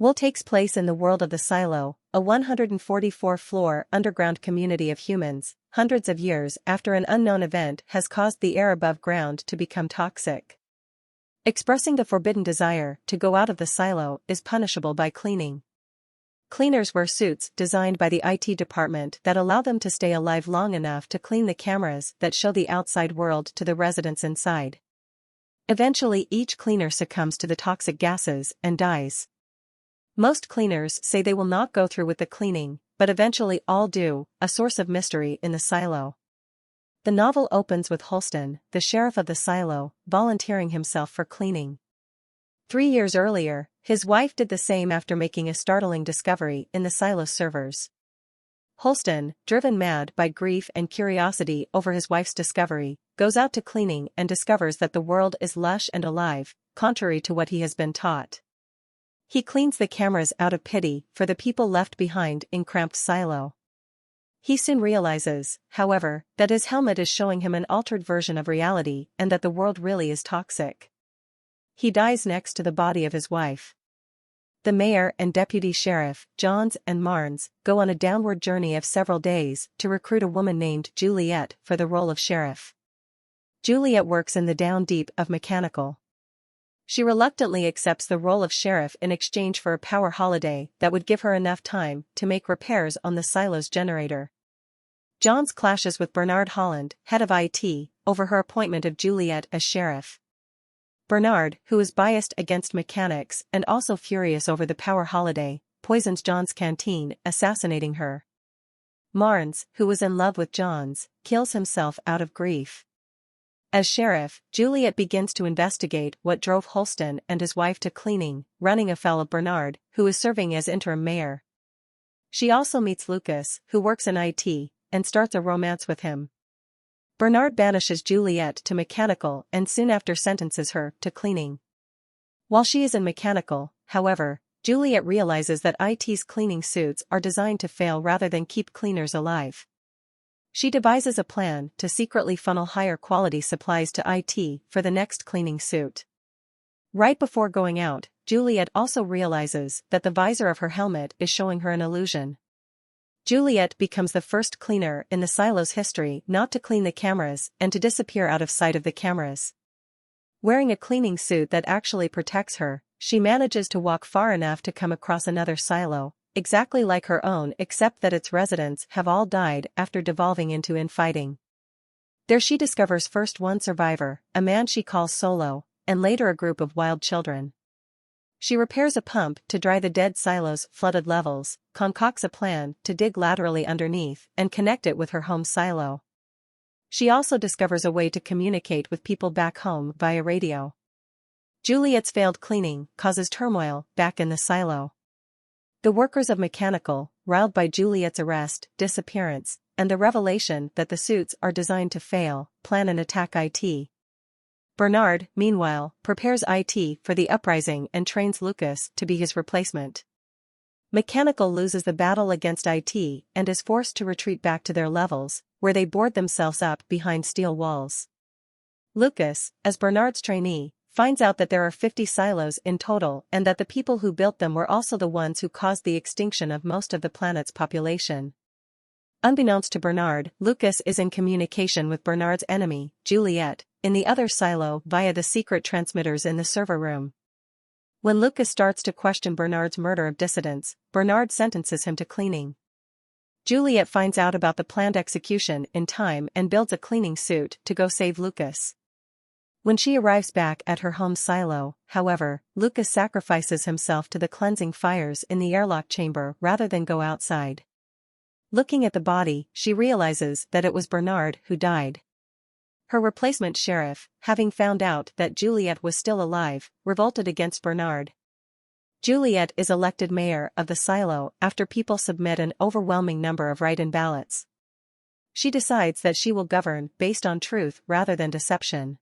Wool takes place in the world of the Silo, a 144-floor underground community of humans, hundreds of years after an unknown event has caused the air above ground to become toxic. Expressing the forbidden desire to go out of the silo is punishable by cleaning. Cleaners wear suits designed by the IT department that allow them to stay alive long enough to clean the cameras that show the outside world to the residents inside. Eventually, each cleaner succumbs to the toxic gases and dies. Most cleaners say they will not go through with the cleaning, but eventually all do, a source of mystery in the silo. The novel opens with Holston, the sheriff of the silo, volunteering himself for cleaning. 3 years earlier, his wife did the same after making a startling discovery in the silo's servers. Holston, driven mad by grief and curiosity over his wife's discovery, goes out to cleaning and discovers that the world is lush and alive, contrary to what he has been taught. He cleans the cameras out of pity for the people left behind in cramped silo. He soon realizes, however, that his helmet is showing him an altered version of reality and that the world really is toxic. He dies next to the body of his wife. The mayor and deputy sheriff, Johns and Marnes, go on a downward journey of several days to recruit a woman named Juliet for the role of sheriff. Juliet works in the down deep of mechanical. She reluctantly accepts the role of sheriff in exchange for a power holiday that would give her enough time to make repairs on the silo's generator. Johns clashes with Bernard Holland, head of IT, over her appointment of Juliet as sheriff. Bernard, who is biased against mechanics and also furious over the power holiday, poisons Johns' canteen, assassinating her. Marnes, who was in love with Johns, kills himself out of grief. As sheriff, Juliet begins to investigate what drove Holston and his wife to cleaning, running afoul of Bernard, who is serving as interim mayor. She also meets Lucas, who works in IT, and starts a romance with him. Bernard banishes Juliet to mechanical and soon after sentences her to cleaning. While she is in mechanical, however, Juliet realizes that IT's cleaning suits are designed to fail rather than keep cleaners alive. She devises a plan to secretly funnel higher quality supplies to IT for the next cleaning suit. Right before going out, Juliet also realizes that the visor of her helmet is showing her an illusion. Juliet becomes the first cleaner in the silo's history not to clean the cameras and to disappear out of sight of the cameras. Wearing a cleaning suit that actually protects her, she manages to walk far enough to come across another silo, exactly like her own except that its residents have all died after devolving into infighting. There she discovers first one survivor, a man she calls Solo, and later a group of wild children. She repairs a pump to dry the dead silo's flooded levels, concocts a plan to dig laterally underneath and connect it with her home silo. She also discovers a way to communicate with people back home via radio. Juliet's failed cleaning causes turmoil back in the silo. The workers of mechanical, riled by Juliet's arrest, disappearance, and the revelation that the suits are designed to fail, plan an attack IT. Bernard, meanwhile, prepares IT for the uprising and trains Lucas to be his replacement. Mechanical loses the battle against IT and is forced to retreat back to their levels, where they board themselves up behind steel walls. Lucas, as Bernard's trainee, finds out that there are 50 silos in total and that the people who built them were also the ones who caused the extinction of most of the planet's population. Unbeknownst to Bernard, Lucas is in communication with Bernard's enemy, Juliet, in the other silo via the secret transmitters in the server room. When Lucas starts to question Bernard's murder of dissidents, Bernard sentences him to cleaning. Juliet finds out about the planned execution in time and builds a cleaning suit to go save Lucas. When she arrives back at her home silo, however, Lucas sacrifices himself to the cleansing fires in the airlock chamber rather than go outside. Looking at the body, she realizes that it was Bernard who died. Her replacement sheriff, having found out that Juliet was still alive, revolted against Bernard. Juliet is elected mayor of the silo after people submit an overwhelming number of write-in ballots. She decides that she will govern based on truth rather than deception.